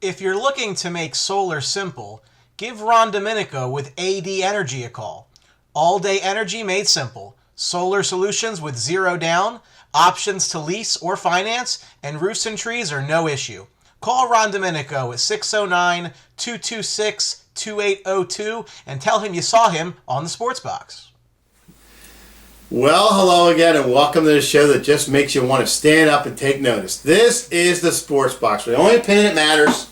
If you're looking to make solar simple, give Ron Domenico with AD Energy a call. All-day energy made simple. Solar solutions with zero down, options to lease or finance, and roofs and trees are no issue. Call Ron Domenico at 609-226-2802 and tell him you saw him on the Sports Box. Well, hello again, and welcome to the show that just makes you want to stand up and take notice. This is the Sports Box, where the only opinion that matters.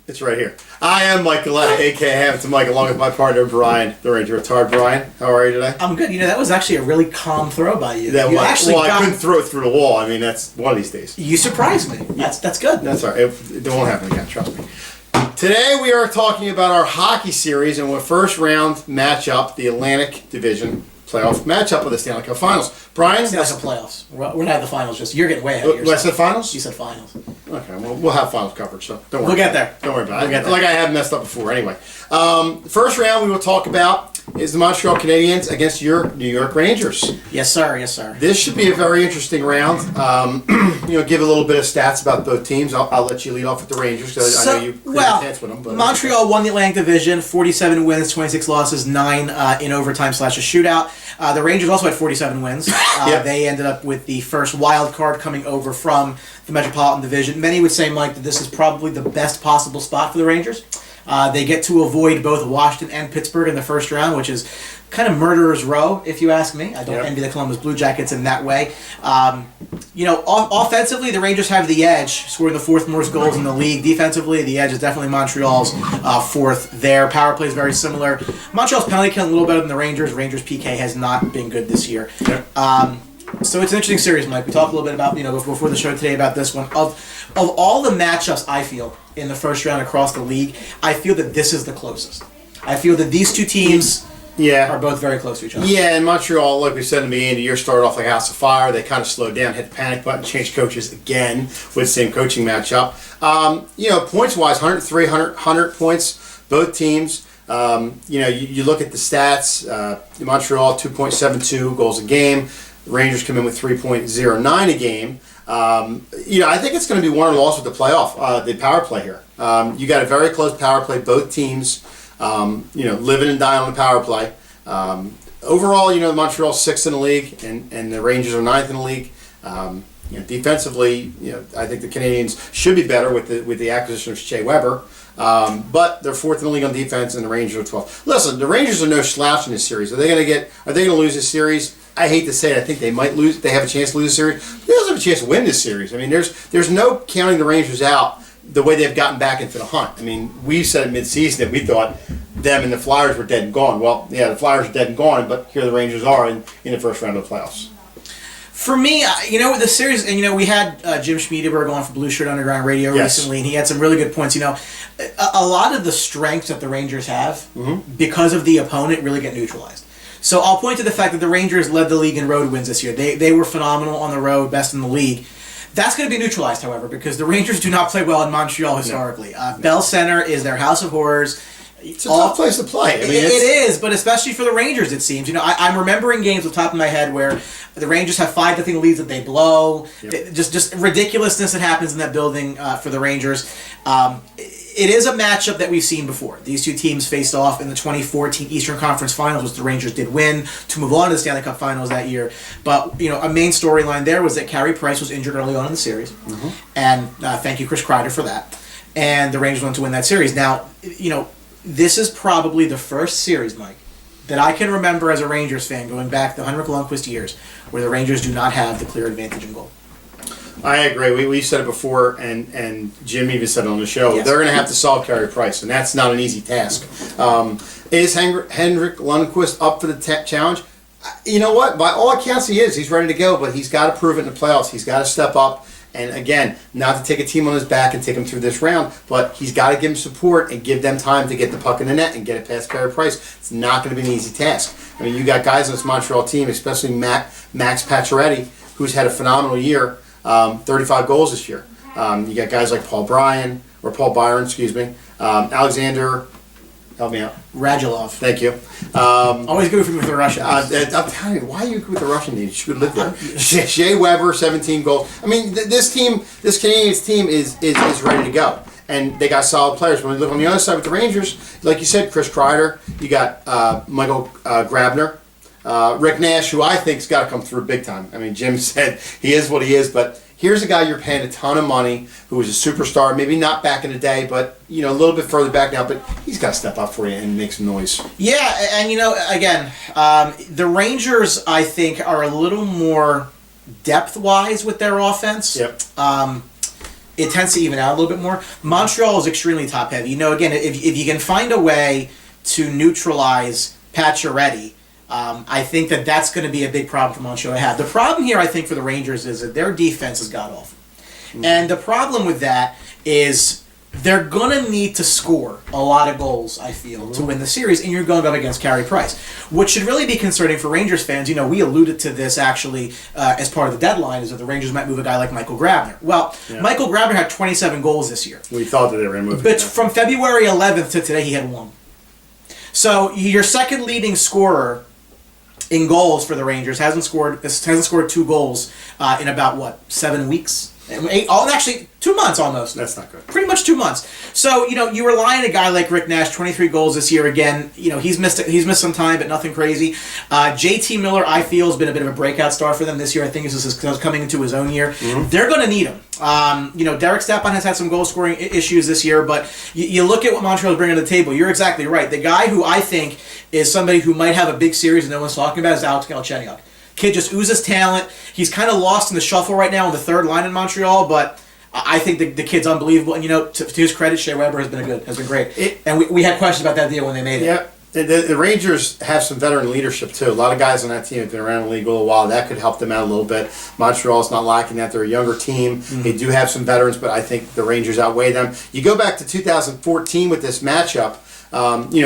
It's right here. I am Mike Gillette, a.k.a. Hamilton Mike, along with my partner, Brian, the Ranger Retard. Brian, how are you today? I'm good. You know, that was actually a really calm throw by you. I couldn't throw it through the wall. I mean, that's one of these days. You surprised me. That's good. That's all right. It won't happen again, trust me. Today we are talking about our hockey series and our first round matchup, the Atlantic Division playoff matchup of the Stanley Cup Finals. Brian? Stanley Cup Playoffs. We're not at the finals, just you're getting way ahead of yourself. I said finals? You said finals. Okay, well, we'll have finals coverage, so don't worry. We'll get there. Don't worry about it. Like I have messed up before. Anyway, first round we will talk about is the Montreal Canadiens against your New York Rangers. Yes, sir. Yes, sir. This should be a very interesting round. Give a little bit of stats about both teams. I'll let you lead off with the Rangers because I know you chance with them. But Montreal won the Atlantic Division, 47 wins, 26 losses, 9 in overtime / a shootout. The Rangers also had 47 wins. Yep. They ended up with the first wild card coming over from the Metropolitan Division. Many would say, Mike, that this is probably the best possible spot for the Rangers. They get to avoid both Washington and Pittsburgh in the first round, which is kind of murderer's row, if you ask me. I don't envy the Columbus Blue Jackets in that way. Offensively, the Rangers have the edge, scoring the fourth most goals in the league. Defensively, the edge is definitely Montreal's fourth there. Power play is very similar. Montreal's penalty kill a little better than the Rangers. Rangers PK has not been good this year. Yep. So it's an interesting series, Mike. We talked a little bit about, before the show today about this one. Of all the matchups I feel in the first round across the league, I feel that this is the closest. I feel that these two teams are both very close to each other. Yeah, and Montreal, like we said in the beginning of the year, started off like a house of fire. They kind of slowed down, hit the panic button, changed coaches again with the same coaching matchup. Points-wise, 103, 100 points, both teams. You look at the stats. Montreal, 2.72 goals a game. The Rangers come in with 3.09 a game. I think it's going to be won or lost with the playoff, the power play here. You got a very close power play. Both teams, living and dying on the power play. Overall, Montreal's 6th in the league, and the Rangers are 9th in the league. Defensively, I think the Canadiens should be better with the acquisition of Shea, but they're 4th in the league on defense, and the Rangers are 12th. Listen, the Rangers are no slouch in this series. Are they going to lose this series? I hate to say it. I think they might lose. They have a chance to lose the series. They also have a chance to win this series. I mean, there's no counting the Rangers out the way they've gotten back into the hunt. I mean, we said midseason that we thought them and the Flyers were dead and gone. Well, yeah, the Flyers are dead and gone, but here the Rangers are in the first round of the playoffs. For me, with the series, and we had Jim Schmiedeberg on for Blue Shirt Underground Radio recently, and he had some really good points. A lot of the strengths that the Rangers have, because of the opponent, really get neutralized. So I'll point to the fact that the Rangers led the league in road wins this year. They were phenomenal on the road, best in the league. That's going to be neutralized, however, because the Rangers do not play well in Montreal historically. No. Bell Center is their house of horrors. It's a tough place to play. It is, but especially for the Rangers, it seems. I'm remembering games off the top of my head where the Rangers have 5-0 leads that they blow. Yep. Just ridiculousness that happens in that building for the Rangers. It is a matchup that we've seen before. These two teams faced off in the 2014 Eastern Conference Finals, which the Rangers did win to move on to the Stanley Cup Finals that year. But, a main storyline there was that Carey Price was injured early on in the series. Mm-hmm. And thank you, Chris Kreider, for that. And the Rangers went to win that series. Now, this is probably the first series, Mike, that I can remember as a Rangers fan going back the Henrik Lundqvist years where the Rangers do not have the clear advantage in goal. I agree. We said it before, and Jim even said it on the show. Yes. They're going to have to solve Carey Price, and that's not an easy task. Is Henrik Lundqvist up for the challenge? You know what? By all accounts, he is. He's ready to go, but he's got to prove it in the playoffs. He's got to step up. And again, not to take a team on his back and take him through this round, but he's got to give them support and give them time to get the puck in the net and get it past Carey Price. It's not going to be an easy task. I mean, you got guys on this Montreal team, especially Max Pacioretty, who's had a phenomenal year, 35 goals this year. You got guys like Paul Byron, Alexander Help me out. Radulov. Thank you. Always good for me with the Russian. I'm telling you, why are you good with the Russian team? You should live there. Shea Weber, 17 goals. I mean, this Canadiens team is ready to go. And they got solid players. When we look on the other side with the Rangers, like you said, Chris Kreider, you got Michael Grabner, Rick Nash, who I think's got to come through big time. I mean, Jim said he is what he is, but here's a guy you're paying a ton of money who was a superstar, maybe not back in the day, but a little bit further back now, but he's got to step up for you and make some noise. Yeah, and again, the Rangers, I think, are a little more depth-wise with their offense. Yep. It tends to even out a little bit more. Montreal is extremely top-heavy. Again, if you can find a way to neutralize Pacioretty, I think that's going to be a big problem for Montreal to have. The problem here, I think, for the Rangers is that their defense is god-awful. Mm-hmm. And the problem with that is they're going to need to score a lot of goals, I feel, to win the series, and you're going up against Carey Price, which should really be concerning for Rangers fans. We alluded to this, actually, as part of the deadline, is that the Rangers might move a guy like Michael Grabner. Well, yeah. Michael Grabner had 27 goals this year. We thought that they were going to move him. But from February 11th to today, he had 1. So your second leading scorer in goals for the Rangers hasn't scored 2 goals in about 7 weeks, 8, actually 2 months almost. That's not good. Pretty much 2 months. So you rely on a guy like Rick Nash, 23 goals this year. Again, he's missed some time, but nothing crazy. JT Miller, I feel, has been a bit of a breakout star for them this year. I think this is coming into his own year. Mm-hmm. They're going to need him. Derek Stepan has had some goal scoring issues this year, but you look at what Montreal is bringing to the table. You're exactly right. The guy who I think is somebody who might have a big series and no one's talking about is Alex Galchenyuk. Kid just oozes talent. He's kind of lost in the shuffle right now on the third line in Montreal, but I think the kid's unbelievable. And to his credit, Shea Weber has been great. And we had questions about that deal when they made it. Yeah. The Rangers have some veteran leadership, too. A lot of guys on that team have been around the league a little while. That could help them out a little bit. Montreal's not lacking that. They're a younger team. Mm-hmm. They do have some veterans, but I think the Rangers outweigh them. You go back to 2014 with this matchup,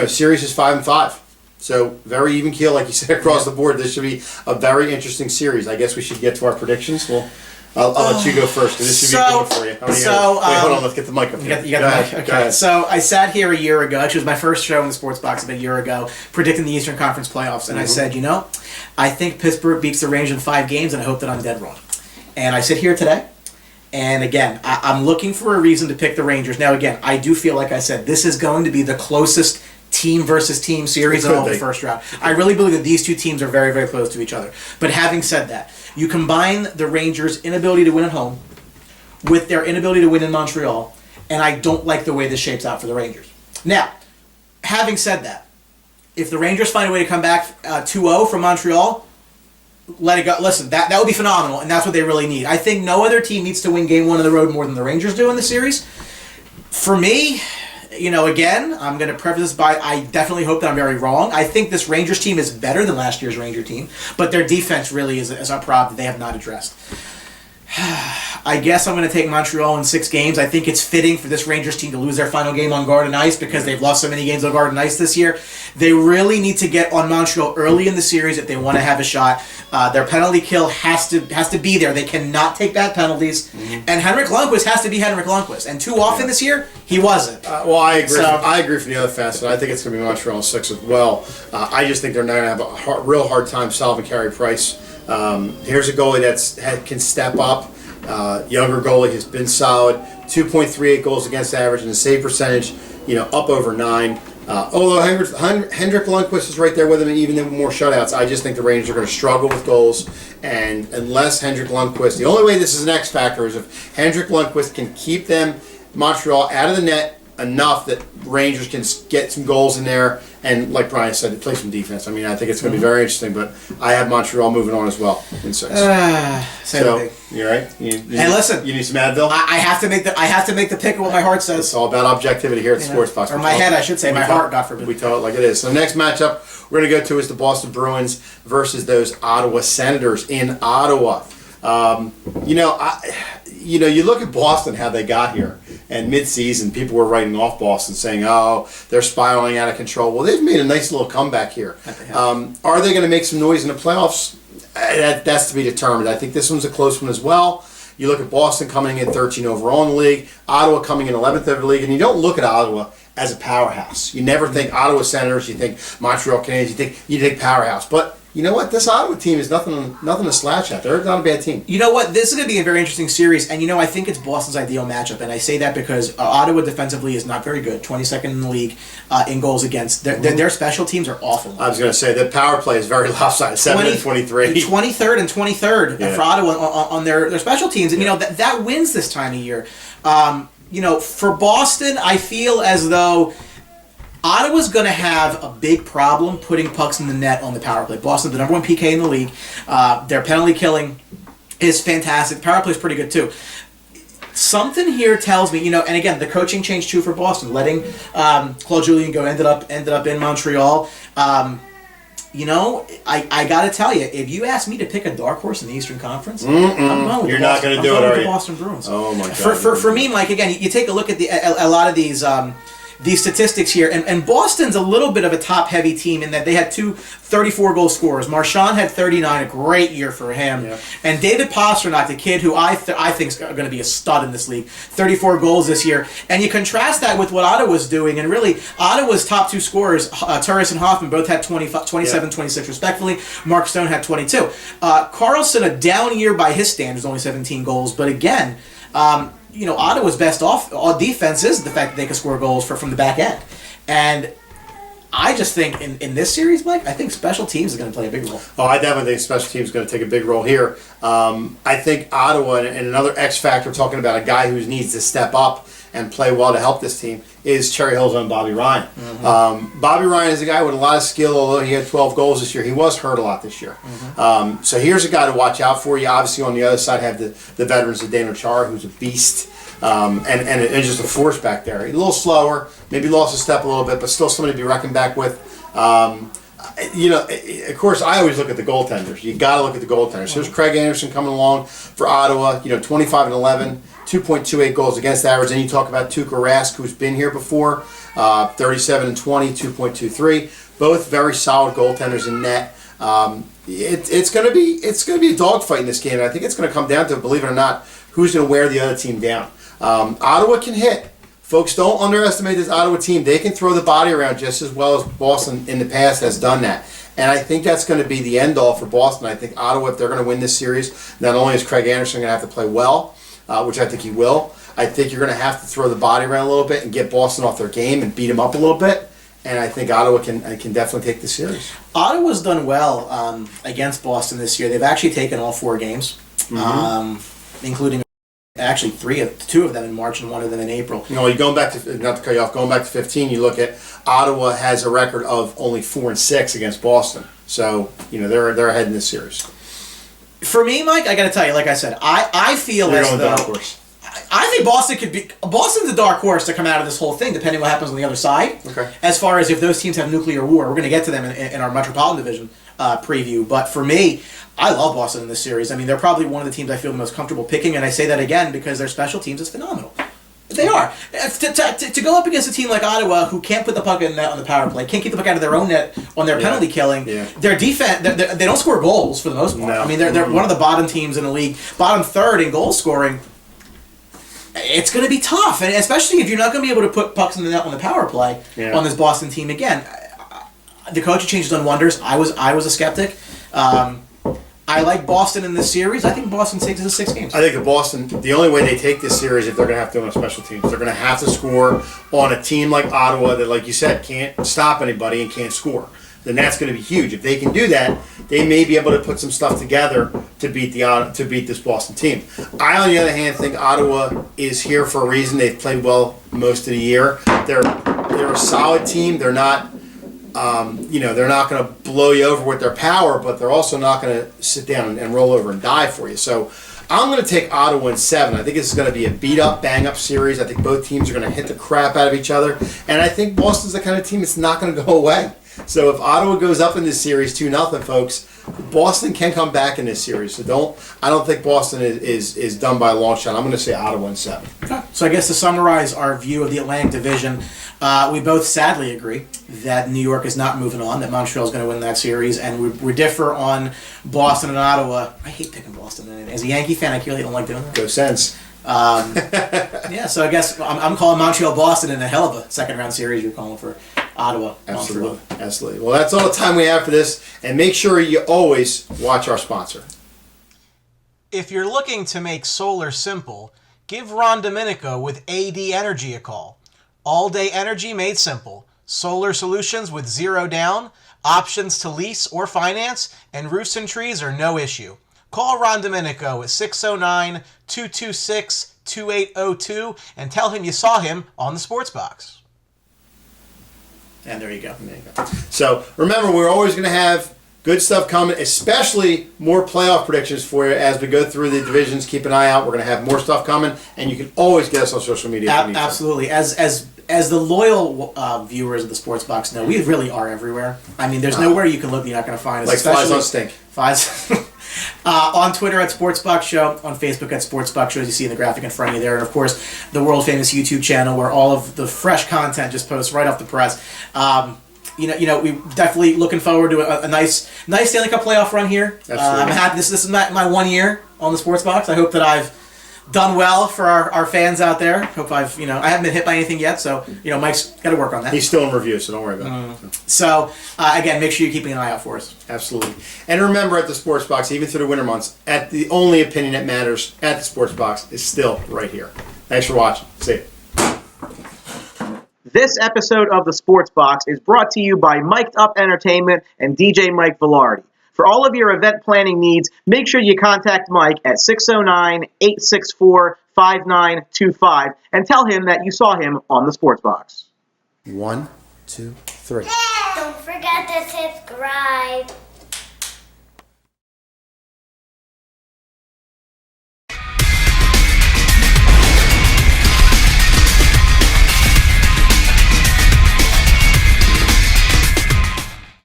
series is 5-5. So very even keel, like you said, across the board. This should be a very interesting series. I guess we should get to our predictions. Well, I'll let you go first, because this should be good for you. Wait, hold on. Let's get the mic up here. You got the mic. Okay. So I sat here a year ago. Actually, it was my first show in the Sports Box about a year ago, predicting the Eastern Conference playoffs. And I said, I think Pittsburgh beats the Rangers in 5 games, and I hope that I'm dead wrong. And I sit here today. And again, I'm looking for a reason to pick the Rangers. Now, again, I do feel, like I said, this is going to be the closest team versus team series in all the first round. I really believe that these two teams are very, very close to each other. But having said that, you combine the Rangers' inability to win at home with their inability to win in Montreal, and I don't like the way this shapes out for the Rangers. Now, having said that, if the Rangers find a way to come back 2-0 from Montreal, let it go. Listen, that would be phenomenal, and that's what they really need. I think no other team needs to win Game 1 on the road more than the Rangers do in the series. For me, again, I'm going to preface this by I definitely hope that I'm very wrong. I think this Rangers team is better than last year's Ranger team, but their defense really is a problem that they have not addressed. I guess I'm going to take Montreal in 6 games. I think it's fitting for this Rangers team to lose their final game on Garden Ice because they've lost so many games on Garden Ice this year. They really need to get on Montreal early in the series if they want to have a shot. Their penalty kill has to be there. They cannot take bad penalties. Mm-hmm. And Henrik Lundqvist has to be Henrik Lundqvist. And too often this year, he wasn't. I agree. I agree from the other fans, and I think it's going to be Montreal in 6 as well. I just think they're not going to have a real hard time solving Carey Price. Here's a goalie that can step up. Younger goalie has been solid. 2.38 goals against average and the save percentage, up over 9. Although Henrik Lundqvist is right there with him, and even with more shutouts, I just think the Rangers are going to struggle with goals. And unless Henrik Lundqvist, the only way this is an X factor is if Henrik Lundqvist can keep Montreal out of the net enough that Rangers can get some goals in there. And like Brian said, play some defense. I mean, I think it's going to be very interesting, but I have Montreal moving on as well in 6. So, you all right? Hey, listen. You need some Advil? I have to make the pick of what my heart says. It's all about objectivity here at the Sports Box. Or my head, I should say. My heart, God forbid. We tell it like it is. So the next matchup we're going to go to is the Boston Bruins versus those Ottawa Senators in Ottawa. You look at Boston, how they got here, and mid-season, people were writing off Boston, saying, "Oh, they're spiraling out of control." Well, they've made a nice little comeback here. Are they going to make some noise in the playoffs? That's to be determined. I think this one's a close one as well. You look at Boston coming in 13 overall in the league, Ottawa coming in 11th over the league, and you don't look at Ottawa as a powerhouse. You never think Ottawa Senators, you think Montreal Canadiens, you think powerhouse. But you know what? This Ottawa team is nothing to slouch at. They're not a bad team. You know what? This is going to be a very interesting series, and I think it's Boston's ideal matchup, and I say that because Ottawa defensively is not very good, 22nd in the league in goals against. Their special teams are awful. I was going to say, the power play is very lopsided, 7 and 23. 23rd and 23rd for Ottawa on their special teams, and that wins this time of year. For Boston, I feel as though Ottawa's going to have a big problem putting pucks in the net on the power play. Boston's the number 1 PK in the league. Their penalty killing is fantastic. Power play is pretty good too. Something here tells me, and again, the coaching change too for Boston, letting Claude Julien go ended up in Montreal. I got to tell you, if you ask me to pick a dark horse in the Eastern Conference, I'm going with You're not going to do it, are you? The Boston Bruins. Oh my God. For me, Mike, again, you take a look at a lot of these statistics here, and Boston's a little bit of a top-heavy team in that they had 2 34-goal scorers. Marchand had 39, a great year for him. Yeah. And David Pastrnak, the kid who I think is going to be a stud in this league, 34 goals this year. And you contrast that with what Ottawa's doing, and really, Ottawa's top 2 scorers, Turris and Hoffman, both had 27, 26 respectively. Mark Stone had 22. Karlsson, a down year by his standards, only 17 goals. But again, Ottawa's best defense is the fact that they can score goals from the back end. And I just think in this series, Mike, I think special teams is going to play a big role. Oh, I definitely think special teams is going to take a big role here. I think Ottawa, and another X factor, talking about a guy who needs to step up and play well to help this team, is Cherry Hill's own Bobby Ryan. Mm-hmm. Bobby Ryan is a guy with a lot of skill, although he had 12 goals this year. He was hurt a lot this year. Mm-hmm. So here's a guy to watch out for. You obviously on the other side have the veterans of Dano Chara, who's a beast, and just a force back there. He's a little slower, maybe lost his step a little bit, but still somebody to be reckoned back with. Of course, I always look at the goaltenders. You got to look at the goaltenders. Here's Craig Anderson coming along for Ottawa, 25 and 11. 2.28 goals against average. Then you talk about Tuukka Rask, who's been here before, 37 and 20, 2.23. Both very solid goaltenders in net. It's going to be a dogfight in this game, and I think it's going to come down to, believe it or not, who's going to wear the other team down. Ottawa can hit. Folks, don't underestimate this Ottawa team. They can throw the body around just as well as Boston in the past has done that. And I think that's going to be the end-all for Boston. I think Ottawa, if they're going to win this series, not only is Craig Anderson going to have to play well, which I think he will, I think you're going to have to throw the body around a little bit and get Boston off their game and beat them up a little bit. And I think Ottawa can definitely take the series. Ottawa's done well against Boston this year. They've actually taken all 4 games, including actually 2 of them in March and 1 of them in April. You're going back to, not to cut you off, going back to 15, you look at Ottawa has a record of only 4 and 6 against Boston. So, they're ahead in this series. For me, Mike, I got to tell you, like I said, I feel as though I think Boston's a dark horse to come out of this whole thing, depending what happens on the other side. Okay. As far as if those teams have nuclear war, we're going to get to them in our Metropolitan Division preview. But for me, I love Boston in this series. I mean, they're probably one of the teams I feel the most comfortable picking, and I say that again because their special teams is phenomenal. They are. To go up against a team like Ottawa, who can't put the puck in net on the power play, can't keep the puck out of their own net on their penalty killing, their defense, they don't score goals for the most part. No. I mean, they're one of the bottom teams in the league, bottom third in goal scoring. It's going to be tough, and especially if you're not going to be able to put pucks in the net on the power play on this Boston team. Again, the coaching change has done wonders. I was a skeptic. I like Boston in this series. I think Boston takes it to 6 games. I think the only way they take this series if they're going to have to on special teams. They're going to have to score on a team like Ottawa that, like you said, can't stop anybody and can't score. Then that's going to be huge. If they can do that, they may be able to put some stuff together to beat this Boston team. I, on the other hand, think Ottawa is here for a reason. They've played well most of the year. They're a solid team. They're not. They're not going to blow you over with their power, but they're also not going to sit down and roll over and die for you. So I'm going to take Ottawa in 7. I think this is going to be a beat-up, bang-up series. I think both teams are going to hit the crap out of each other. And I think Boston's the kind of team that's not going to go away. So if Ottawa goes up in this series 2-0, folks, Boston can come back in this series. So I don't think Boston is done by a long shot. I'm going to say Ottawa in 7. Okay. So I guess to summarize our view of the Atlantic Division, we both sadly agree that New York is not moving on, that Montreal is going to win that series, and we differ on Boston and Ottawa. I hate picking Boston. As a Yankee fan, I really don't like doing that. Go Sens. Yeah, so I guess I'm calling Montreal Boston in a hell of a second round series. You're calling for Ottawa. Absolutely. Montreal. Absolutely. Well, that's all the time we have for this. And make sure you always watch our sponsor. If you're looking to make solar simple, give Ron Domenico with AD Energy a call. All-day energy made simple. Solar solutions with zero down, options to lease or finance, and roofs and trees are no issue. Call Ron Domenico at 609-226-2802 and tell him you saw him on the Sports Box. And there you go. So remember, we're always going to have good stuff coming, especially more playoff predictions for you as we go through the divisions. Keep an eye out. We're going to have more stuff coming, and you can always get us on social media. If you need to. Absolutely. As the loyal viewers of the Sports Box know, we really are everywhere. I mean, there's nowhere you can look that you're not going to find us. Like flies on stink. Flies. On Twitter at Sportsbox Show, on Facebook at Sportsbox Show, as you see in the graphic in front of you there, and of course the world famous YouTube channel where all of the fresh content just posts right off the press. We definitely looking forward to a nice Stanley Cup playoff run here. I'm happy. This is my 1 year on the Sports Box. I hope that I've done well for our fans out there. Hope I haven't been hit by anything yet, so Mike's got to work on that. He's still in review, so don't worry about it. So again, make sure you're keeping an eye out for us. Absolutely. And remember, at the Sports Box, even through the winter months, the only opinion that matters at the Sports Box is still right here. Thanks for watching. See you. This episode of the Sports Box is brought to you by Mic'd Up Entertainment and DJ Mike Velardi. For all of your event planning needs, make sure you contact Mike at 609-864-5925 and tell him that you saw him on the Sports Box. 1, 2, 3. Don't forget to subscribe.